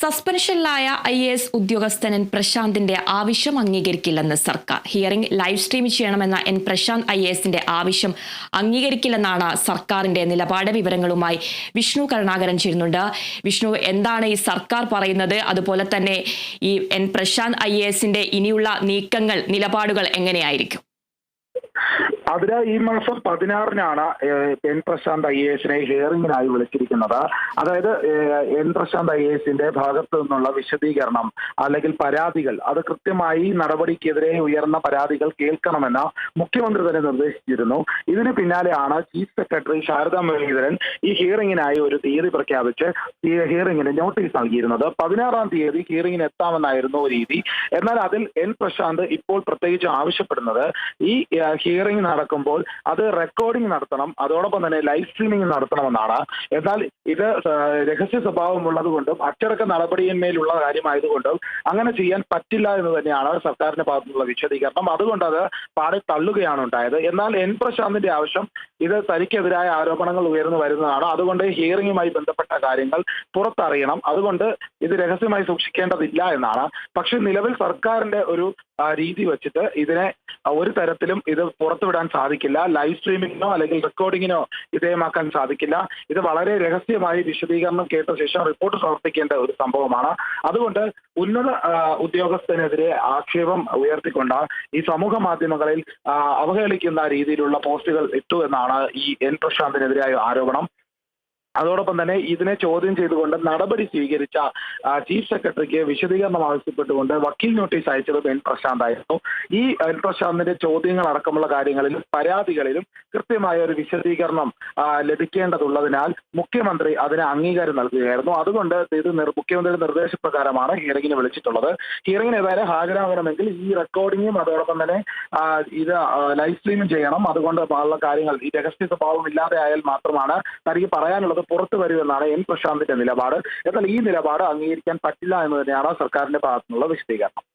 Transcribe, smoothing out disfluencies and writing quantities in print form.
സസ്പെൻഷനിലായ IAS ഉദ്യോഗസ്ഥൻ N പ്രശാന്തിന്റെ ആവശ്യം അംഗീകരിക്കില്ലെന്ന് സർക്കാർ. ഹിയറിംഗ് ലൈവ് സ്ട്രീം ചെയ്യണമെന്ന എൻ പ്രശാന്ത് IASന്റെ ആവശ്യം അംഗീകരിക്കില്ലെന്നാണ് സർക്കാരിന്റെ നിലപാട്. വിവരങ്ങളുമായി വിഷ്ണു കരുണാകരൻ ചേരുന്നുണ്ട്. വിഷ്ണു, എന്താണ് ഈ സർക്കാർ പറയുന്നത്? അതുപോലെ തന്നെ ഈ എൻ പ്രശാന്ത് IASന്റെ ഇനിയുള്ള നീക്കങ്ങൾ, നിലപാടുകൾ എങ്ങനെയായിരിക്കും? അതിന് ഈ മാസം 16-നാണ് എൻ പ്രശാന്ത് IASനെ ഹിയറിംഗിനായി വിളിച്ചിരിക്കുന്നത്. അതായത് എൻ പ്രശാന്ത് IASന്റെ ഭാഗത്തു നിന്നുള്ള വിശദീകരണം അല്ലെങ്കിൽ പരാതികൾ, അത് കൃത്യമായി നടപടിക്കെതിരെ ഉയർന്ന പരാതികൾ കേൾക്കണമെന്ന് മുഖ്യമന്ത്രി തന്നെ നിർദ്ദേശിച്ചിരുന്നു. ഇതിന് പിന്നാലെയാണ് ചീഫ് സെക്രട്ടറി ശാരദാ മുരളീധരൻ ഈ ഹിയറിംഗിനായി ഒരു തീയതി പ്രഖ്യാപിച്ച് ഈ ഹിയറിംഗിന് നോട്ടീസ് നൽകിയിരുന്നത്. 16-ാം തീയതി ഹിയറിംഗിന് എത്താമെന്നായിരുന്നു രീതി. എന്നാൽ അതിൽ എൻ പ്രശാന്ത് ഇപ്പോൾ പ്രത്യേകിച്ച് ആവശ്യപ്പെടുന്നത് ഈ ഹിയറിംഗ് നടക്കുമ്പോൾ അത് റെക്കോർഡിംഗ് നടത്തണം, അതോടൊപ്പം തന്നെ ലൈവ് സ്ട്രീമിംഗ് നടത്തണമെന്നാണ്. എന്നാൽ ഇത് രഹസ്യ സ്വഭാവമുള്ളത് കൊണ്ടും അച്ചടക്ക നടപടിയിന്മേലുള്ള കാര്യമായതുകൊണ്ടും അങ്ങനെ ചെയ്യാൻ പറ്റില്ല എന്ന് തന്നെയാണ് സർക്കാരിന്റെ ഭാഗത്തുനിന്നുള്ള വിശദീകരണം. അതുകൊണ്ട് അത് പാടെ തള്ളുകയാണ് ഉണ്ടായത്. എന്നാൽ എൻ പ്രശാന്തിന്റെ ആവശ്യം ഇത് തനിക്കെതിരായ ആരോപണങ്ങൾ ഉയർന്നു വരുന്നതാണ്. അതുകൊണ്ട് ഹിയറിംഗുമായി ബന്ധപ്പെട്ട കാര്യങ്ങൾ പുറത്തറിയണം, അതുകൊണ്ട് ഇത് രഹസ്യമായി സൂക്ഷിക്കേണ്ടതില്ല എന്നാണ്. പക്ഷെ നിലവിൽ സർക്കാരിന്റെ ഒരു രീതി വെച്ചിട്ട് ഇതിനെ ഒരു തരത്തിലും ഇത് പുറത്തുവിടാൻ സാധിക്കില്ല. ലൈവ് സ്ട്രീമിങ്ങിനോ അല്ലെങ്കിൽ റെക്കോർഡിങ്ങിനോ വിധേയമാക്കാൻ സാധിക്കില്ല. ഇത് വളരെ രഹസ്യമായി വിശദീകരണം കേട്ട ശേഷം റിപ്പോർട്ട് സമർപ്പിക്കേണ്ട ഒരു സംഭവമാണ്. അതുകൊണ്ട് ഉന്നത ഉദ്യോഗസ്ഥനെതിരെ ആക്ഷേപം ഉയർത്തിക്കൊണ്ട് ഈ സമൂഹ മാധ്യമങ്ങളിൽ അവഹേളിക്കുന്ന രീതിയിലുള്ള പോസ്റ്റുകൾ ഇട്ടു എന്നാണ് ഈ എൻ പ്രശാന്തിനെതിരായ ആരോപണം. അതോടൊപ്പം തന്നെ ഇതിനെ ചോദ്യം ചെയ്തുകൊണ്ട് നടപടി സ്വീകരിച്ച ചീഫ് സെക്രട്ടറിക്ക് വിശദീകരണം ആവശ്യപ്പെട്ടുകൊണ്ട് വക്കീൽ നോട്ടീസ് അയച്ചത് എൻ പ്രശാന്ത് ആയിരുന്നു. ഈ എൻ പ്രശാന്തിന്റെ ചോദ്യങ്ങൾ അടക്കമുള്ള കാര്യങ്ങളിലും പരാതികളിലും കൃത്യമായ ഒരു വിശദീകരണം ലഭിക്കേണ്ടതുള്ളതിനാൽ മുഖ്യമന്ത്രി അതിന് അംഗീകാരം നൽകുകയായിരുന്നു. അതുകൊണ്ട് ഇത് മുഖ്യമന്ത്രിയുടെ നിർദ്ദേശപ്രകാരമാണ് ഹിയറിംഗിന് വിളിച്ചിട്ടുള്ളത്. ഹിയറിംഗിന് ഏതായാലും ഹാജരാകണമെങ്കിൽ ഈ റെക്കോർഡിങ്ങും അതോടൊപ്പം തന്നെ ഇത് ലൈവ് സ്ട്രീമും ചെയ്യണം. അതുകൊണ്ട് ഉള്ള കാര്യങ്ങൾ ഈ രഹസ്യ സ്വഭാവം ഇല്ലാതെ ആയാൽ മാത്രമാണ് തനിക്ക് പറയാനുള്ളത് പുറത്തു വരുമെന്നാണ് എൻ പ്രശാന്തിന്റെ നിലപാട്. എന്നാൽ ഈ നിലപാട് അംഗീകരിക്കാൻ പറ്റില്ല എന്ന് തന്നെയാണ് സർക്കാരിന്റെ ഭാഗത്തുനിന്നുള്ള വിശദീകരണം.